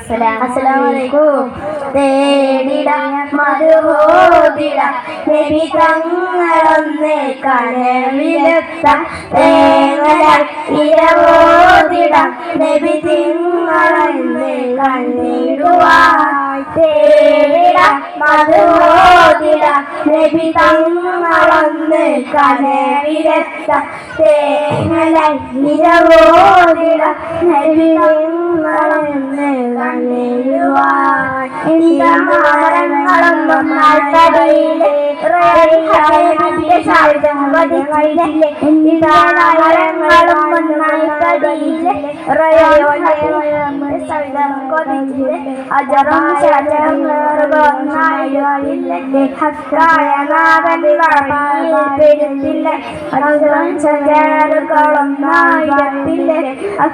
അസ്സലാമലൈക്കും. തേടിട മധുഹോദിട നബി തങ്ങളൊന്ന് കനവിലെത്ത തേങ്ങലാൽ ഇരവോദിട നബി തിങ്ങളൊന്ന് കണ്ണിടുവാൻ തേടിട മധുഹോദിട നബി തങ്ങളൊന്ന് കനവിലെത്ത തേങ്ങലാൽ ഇരവോദിട നബി തിങ്ങളൊന്ന് കണ്ണിടുവാൻ മരങ്ങളൊന്നും നാൽപ്പടിയിലെ അജറും പെരുത്തില്ല അജറും ചകറുകളൊന്നായിരത്തില്ലേ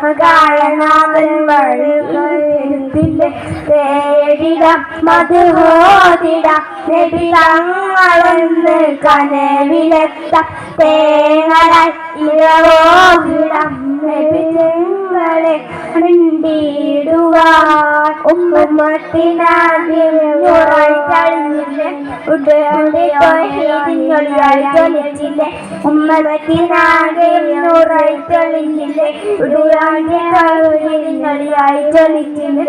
അകായനാഥൻ വഴിയില്ല തേടിട മധുഹോദിട നബി തങ്ങളൊന്ന് കനവിലെത്ത തേങ്ങലാൽ ഇരവോദിടം നബി തിങ്ങളെ കണ്ടിടുവാൻ ഉമ്മത്തിനാദ്യം കഴിഞ്ഞില്ലേ ഉടയൊളിയായി തൊലിച്ചില്ലേ ഉമ്മത്തിനാകെയും നൂറായി തെളിഞ്ഞില്ലേ ഉടയൊളിയായി തൊലിച്ചില്ലേ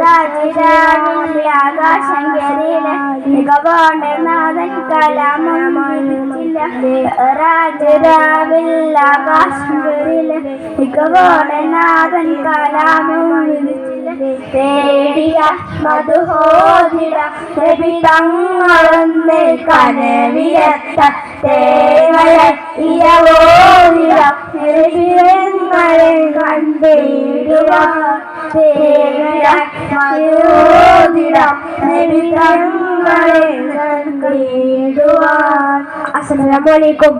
രാജരാവിലെ ആകാശം കയറിയില്ലേ മികവാണ്ടനാഥൻ കലാമില്ല രാജരാവിലെ ആകാശം കയറിയില്ലേ മികവാണ്ടനാഥൻ കലാമില്ല തേടിയ മധുഹോദിട നബി തങ്ങളൊന്ന് കനവിലെത്ത തേങ്ങലെ ഇരവോദിട നബി തങ്ങളെ കണ്ടിടുവാൻ തേടിയ മധുഹോദിട നബി തങ്ങളെ കണ്ടിടുവാൻ. അസ്സലാമു അലൈക്കും.